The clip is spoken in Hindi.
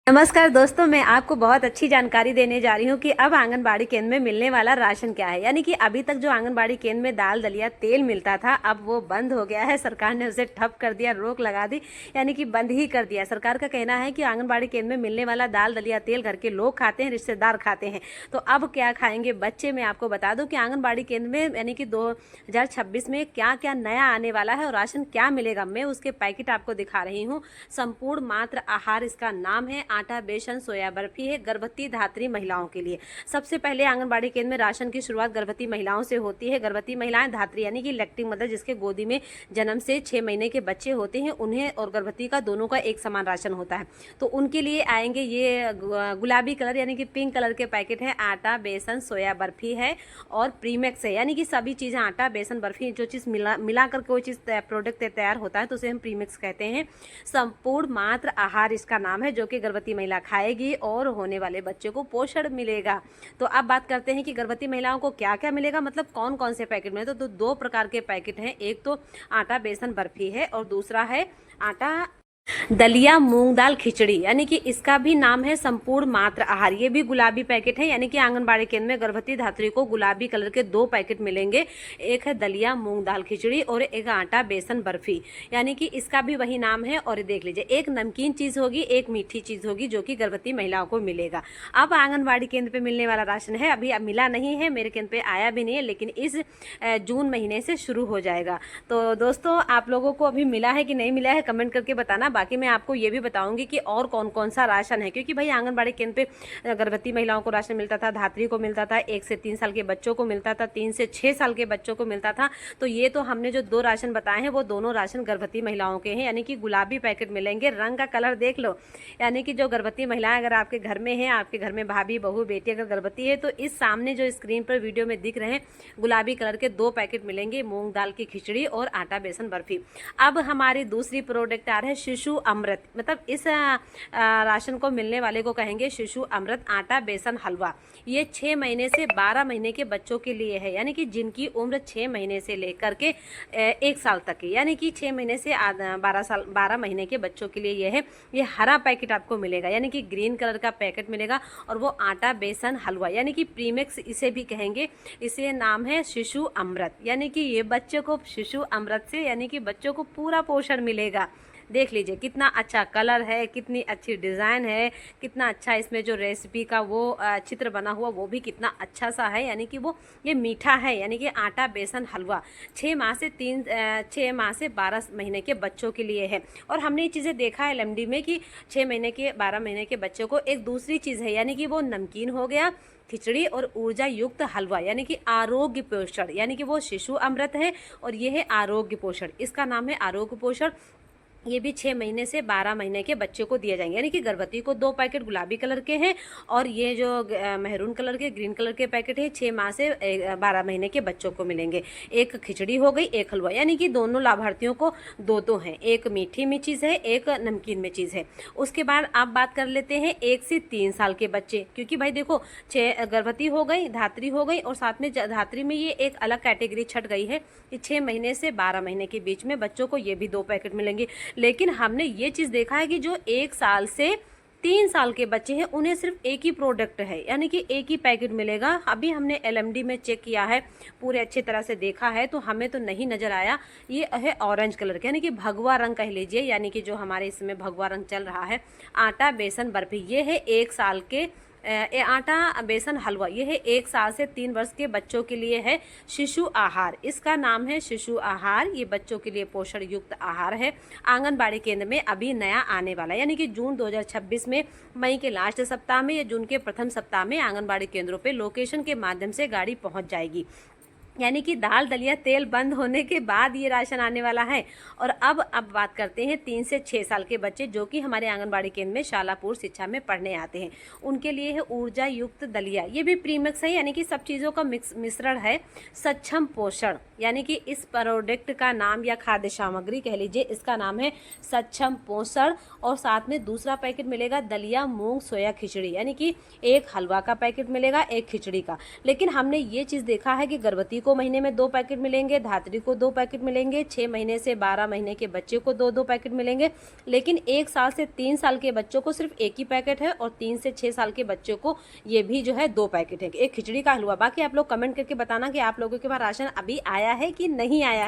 नमस्कार दोस्तों, मैं आपको बहुत अच्छी जानकारी देने जा रही हूँ कि अब आंगनबाड़ी केंद्र में मिलने वाला राशन क्या है। यानी कि अभी तक जो आंगनबाड़ी केंद्र में दाल दलिया तेल मिलता था, अब वो बंद हो गया है। सरकार ने उसे ठप कर दिया, रोक लगा दी, यानी कि बंद ही कर दिया। सरकार का कहना है कि आंगनबाड़ी केंद्र में मिलने वाला दाल दलिया तेल घर के लोग खाते हैं, रिश्तेदार खाते हैं। तो अब क्या खाएंगे बच्चे? मैं आपको बता दूं कि आंगनबाड़ी केंद्र में यानी कि 2026 में क्या क्या नया आने वाला है और राशन क्या मिलेगा, मैं उसके पैकेट आपको दिखा रही हूँ। संपूर्ण मात्र आहार इसका नाम है। आटा, बेसन, सोया बर्फी है गर्भवती धात्री महिलाओं के लिए। सबसे पहले आंगनबाड़ी केंद्र में राशन की शुरुआत गर्भवती महिलाओं से होती है। गर्भवती महिलाएं धात्री यानी कि लैक्टिंग मदर, जिसके गोदी में जन्म से 6 महीने के बच्चे होते हैं, उन्हें और गर्भवती का दोनों का एक समान राशन होता है। तो उनके लिए आएंगे ये गुलाबी कलर यानी कि पिंक कलर के पैकेट है। आटा, बेसन, सोया बर्फी है और प्रीमेक्स है, यानी कि सभी चीज़ें आटा, बेसन, बर्फी, जो चीज़ मिला कर कोई चीज़ प्रोडक्ट तैयार होता है तो उसे हम प्रीमिक्स कहते हैं। संपूर्ण मात्र आहार इसका नाम है, जो कि गर्भवती महिला खाएगी और होने वाले बच्चे को पोषण मिलेगा। तो अब बात करते हैं कि गर्भवती महिलाओं को क्या क्या मिलेगा, मतलब कौन कौन से पैकेट मिले। तो दो प्रकार के पैकेट हैं। एक तो आटा, बेसन, बर्फी है और दूसरा है आटा, दलिया, मूंग दाल, खिचड़ी, यानी कि इसका भी नाम है संपूर्ण मात्र आहार। ये भी गुलाबी पैकेट है, यानी कि आंगनबाड़ी केंद्र में गर्भवती धात्री को गुलाबी कलर के 2 पैकेट मिलेंगे। एक है दलिया, मूंग दाल, खिचड़ी और एक आटा, बेसन, बर्फी, यानी कि इसका भी वही नाम है। और देख लीजिए, एक नमकीन चीज होगी, एक मीठी चीज होगी, जो कि गर्भवती महिलाओं को मिलेगा। अब आंगनबाड़ी केंद्र पे मिलने वाला राशन है, अभी मिला नहीं है, मेरे केंद्र पे आया भी नहीं है, लेकिन इस जून महीने से शुरू हो जाएगा। तो दोस्तों, आप लोगों को अभी मिला है कि नहीं मिला है कमेंट करके बताना। बाकी मैं आपको ये भी बताऊंगी कि और कौन कौन सा राशन है, क्योंकि भाई आंगनबाड़ी केंद्र पे गर्भवती महिलाओं को राशन मिलता था, धात्री को मिलता था, 1 से 3 साल के बच्चों को मिलता था, 3 से 6 साल के बच्चों को मिलता था। तो ये तो हमने जो 2 राशन बताए हैं वो दोनों राशन गर्भवती महिलाओं के हैं, यानी कि गुलाबी पैकेट मिलेंगे। रंग का कलर देख लो, यानी कि जो गर्भवती महिलाएं अगर आपके घर में है, आपके घर में भाभी, बहू, बेटी अगर गर्भवती है, तो इस सामने जो स्क्रीन पर वीडियो में दिख रहे हैं गुलाबी कलर के 2 पैकेट मिलेंगे, मूंग दाल की खिचड़ी और आटा, बेसन, बर्फी। अब हमारी दूसरी प्रोडक्ट आ रहा है शिशु अमृत, मतलब इस राशन को मिलने वाले को कहेंगे शिशु अमृत आटा, बेसन, हलवा। ये 6 महीने से 12 महीने के बच्चों के लिए है, यानी कि जिनकी उम्र 6 महीने से लेकर के 1 साल तक है, यानी कि 6 महीने से 12 महीने के बच्चों के लिए ये है। ये हरा पैकेट आपको मिलेगा, यानी कि ग्रीन कलर का पैकेट मिलेगा, और वो आटा, बेसन, हलवा, यानी कि प्रीमिक्स इसे भी कहेंगे। इसे नाम है शिशु अमृत, यानी कि ये बच्चों को शिशु अमृत से यानी कि बच्चों को पूरा पोषण मिलेगा। देख लीजिए कितना अच्छा कलर है, कितनी अच्छी डिज़ाइन है, कितना अच्छा इसमें जो रेसिपी का वो चित्र बना हुआ वो भी कितना अच्छा सा है, यानी कि वो ये मीठा है, यानी कि आटा, बेसन, हलवा 6 माह से 12 महीने के बच्चों के लिए है। और हमने ये चीज़ें देखा है LMD में कि 6 महीने के 12 महीने के बच्चों को एक दूसरी चीज़ है, यानी कि वो नमकीन हो गया, खिचड़ी और ऊर्जा युक्त हलवा, यानी कि आरोग्य पोषण, यानी कि वो शिशु अमृत है और ये है आरोग्य पोषण। इसका नाम है आरोग्य पोषण। ये भी 6 महीने से 12 महीने के बच्चे को दिए जाएंगे, यानी कि गर्भवती को 2 पैकेट गुलाबी कलर के हैं और ये जो मेहरून कलर के, ग्रीन कलर के पैकेट है 6 माह से 12 महीने के बच्चों को मिलेंगे। एक खिचड़ी हो गई, एक हलवा, यानी कि दोनों लाभार्थियों को 2 हैं, एक मीठी में चीज़ है, एक नमकीन में चीज़ है। उसके बाद आप बात कर लेते हैं 1 से 3 साल के बच्चे, क्योंकि भाई देखो 6 गर्भवती हो गई, धात्री हो गई और साथ में धात्री में ये एक अलग कैटेगरी छट गई है कि 6 महीने से 12 महीने के बीच में बच्चों को ये भी 2 पैकेट मिलेंगे। लेकिन हमने ये चीज़ देखा है कि जो 1 साल से 3 साल के बच्चे हैं उन्हें सिर्फ एक ही प्रोडक्ट है, यानी कि एक ही पैकेट मिलेगा। अभी हमने LMD में चेक किया है, पूरे अच्छी तरह से देखा है, तो हमें तो नहीं नज़र आया। ये है ऑरेंज कलर का, यानी कि भगवा रंग कह लीजिए, यानी कि जो हमारे इसमें भगवा रंग चल रहा है। आटा, बेसन, बर्फी, ये है 1 साल के आटा, बेसन, हलवा, ये है 1 साल से 3 वर्ष के बच्चों के लिए है शिशु आहार। इसका नाम है शिशु आहार। ये बच्चों के लिए पोषण युक्त आहार है। आंगनबाड़ी केंद्र में अभी नया आने वाला, यानी कि जून 2026 में, मई के लास्ट सप्ताह में या जून के प्रथम सप्ताह में आंगनबाड़ी केंद्रों पे लोकेशन के माध्यम से गाड़ी पहुंच जाएगी। यानी कि दाल दलिया तेल बंद होने के बाद ये राशन आने वाला है। और अब बात करते हैं 3 से 6 साल के बच्चे, जो कि हमारे आंगनबाड़ी केंद्र में शालापुर शिक्षा में पढ़ने आते हैं, उनके लिए है ऊर्जा युक्त दलिया। ये भी प्रीमिक्स है, यानी कि सब चीज़ों का मिश्रण है। सक्षम पोषण, यानी कि इस प्रोडक्ट का नाम या खाद्य सामग्री कह लीजिए, इसका नाम है सक्षम पोषण। और साथ में दूसरा पैकेट मिलेगा दलिया, मूंग, सोया, खिचड़ी, यानी कि एक हलवा का पैकेट मिलेगा, एक खिचड़ी का। लेकिन हमने ये चीज़ देखा है कि गर्भवती को महीने में 2 पैकेट मिलेंगे, धात्री को 2 पैकेट मिलेंगे, 6 महीने से 12 महीने के बच्चे को 2-2 पैकेट मिलेंगे। लेकिन 1 साल से 3 साल के बच्चों को सिर्फ 1 ही पैकेट है और 3 से 6 साल के बच्चों को ये भी जो है 2 पैकेट है, एक खिचड़ी का हलवा। बाकी आप लोग कमेंट करके बताना कि आप लोगों के पास राशन अभी आया है कि नहीं आया।